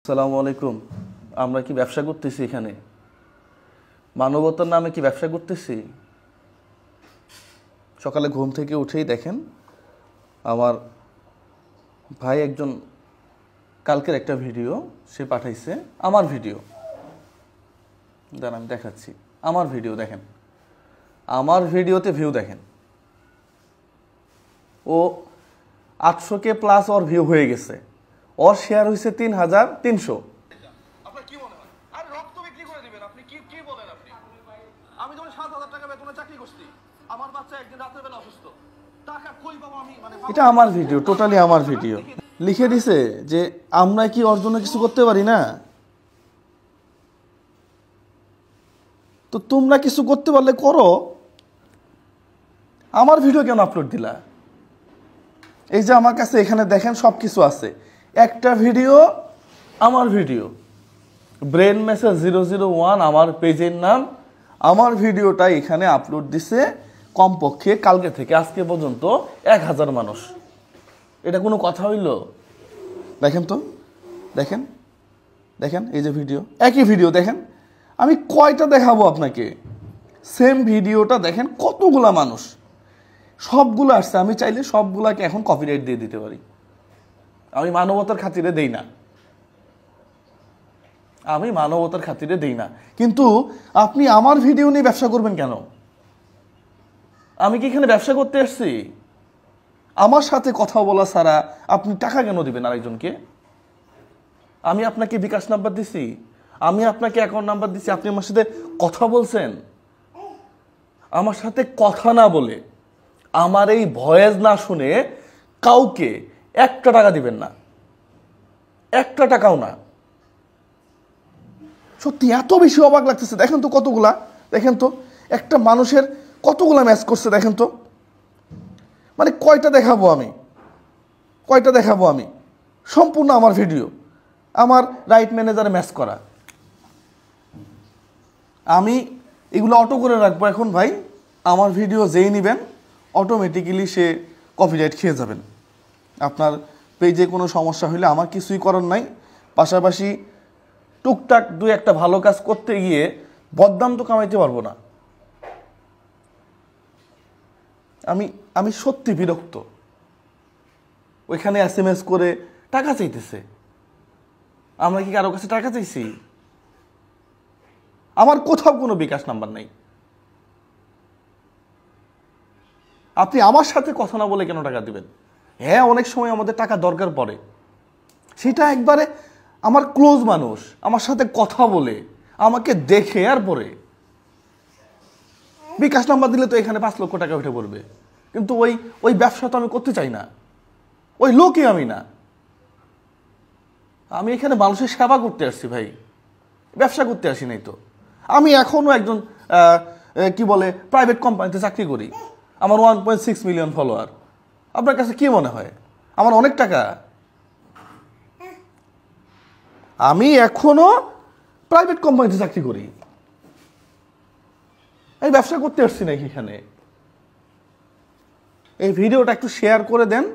আসসালামু আলাইকুম। আমরা কি ব্যবসা করতেছি? এখানে মানবতার নামে কি ব্যবসা করতেছি? সকালে ঘুম থেকে উঠেই দেখেন আমার ভাই একজন কালকের একটা ভিডিও সে পাঠাইছে, আমার ভিডিও। দাঁড়ান আমি দেখাচ্ছি। আমার ভিডিও দেখেন, আমার ভিডিওতে ভিউ দেখেন, ও 800K প্লাস ওর ভিউ হয়ে গেছে, ওর শেয়ার হয়েছে 3300। আপনার কি মনে হয়? আরে রক্ত বিক্রি করে দিবেন আপনি? কি কি বলেন আপনি? আমি যখন 7,000 টাকা বেতনে চাকরি করছি, আমার বাচ্চা একদিন রাতের বেলা অসুস্থ, টাকা কই পাবো আমি? এটা আমার ভিডিও, টোটালি আমার ভিডিও। লিখে দিছে যে আমরা কি ওর জন্য কিছু করতে পারি না? তো তোমরা কিছু করতে পারলে করো, আমার ভিডিও কেন আপলোড দিলা? এই যে আমার কাছে এখানে দেখেন সব কিছু আছে, একটা ভিডিও আমার ভিডিও, ব্রেন মেসেজ 001 আমার পেজের নাম, আমার ভিডিওটা এখানে আপলোড দিছে কমপক্ষে কালকে থেকে আজকে পর্যন্ত 1000 মানুষ। এটা কোনো কথা হইল? দেখেন তো, দেখেন দেখেন এই যে ভিডিও, একই ভিডিও দেখেন, আমি কয়টা দেখাবো আপনাকে? সেম ভিডিওটা দেখেন, কতগুলা মানুষ, সবগুলো আসছে। আমি চাইলে সবগুলাকে এখন কপিরাইট দিয়ে দিতে পারি, আমি মানবতার খাতিরে দেই না, আমি মানবতার খাতিরে দেই না। কিন্তু আপনি আমার ভিডিও নিয়ে ব্যবসা করবেন কেন? আমি কি এখানে ব্যবসা করতে আসছি? আমার সাথে কথা বলা ছাড়া আপনি টাকা কেন দিবেন আরেকজনকে? আমি আপনাকে বিকাশ নাম্বার দিছি, আমি আপনাকে অ্যাকাউন্ট নাম্বার দিছি, আপনি আমার সাথে কথা বলছেন। আমার সাথে কথা না বলে, আমার এই ভয়েস না শুনে কাউকে একটা টাকা দিবেন না, একটা টাকাও না। সত্যি এত বেশি অবাক লাগতেছে। দেখেন তো কতগুলা, দেখেন তো একটা মানুষের কতগুলা ম্যাচ করছে, দেখেন তো। মানে কয়টা দেখাবো আমি, কয়টা দেখাবো আমি? সম্পূর্ণ আমার ভিডিও, আমার রাইট ম্যানেজারে ম্যাচ করা। আমি এগুলো অটো করে রাখবো এখন ভাই। আমার ভিডিও যেই নেবেন অটোমেটিক্যালি সে কপিরাইট খেয়ে যাবেন। আপনার পেজে কোনো সমস্যা হলে আমার কিছুই করার নাই। পাশাপাশি টুকটাক দুই একটা ভালো কাজ করতে গিয়ে বদনাম তো কামাইতে পারবো না। আমি সত্যি বিরক্ত। ওইখানে SMS করে টাকা চাইতেছে, আমরা কি কারো কাছে টাকা চাইছি? আমার কোথাও কোনো বিকাশ নাম্বার নাই। আপনি আমার সাথে কথা না বলে কেন টাকা দিবেন? হ্যাঁ, অনেক সময় আমাদের টাকা দরকার পড়ে, সেটা একবারে আমার ক্লোজ মানুষ আমার সাথে কথা বলে আমাকে দেখে আর পরে বিকাশ নাম্বার দিলে তো এখানে 5 লক্ষ টাকা উঠে পড়বে। কিন্তু ওই ব্যবসা তো আমি করতে চাই না, ওই লোকই আমি না। আমি এখানে মানুষের সেবা করতে আসছি ভাই, ব্যবসা করতে আসি নাই তো। আমি এখনো একজন কি বলে প্রাইভেট কোম্পানিতে চাকরি করি, আমার 1.6 মিলিয়ন ফলোয়ার। আপনার কাছে কি মনে হয় আমার অনেক টাকা? আমি এখনো প্রাইভেট কোম্পানিতে চাকরি করি, এই ব্যবসা করতে আসছি নাকি এখানে? এই ভিডিওটা একটু শেয়ার করে দেন।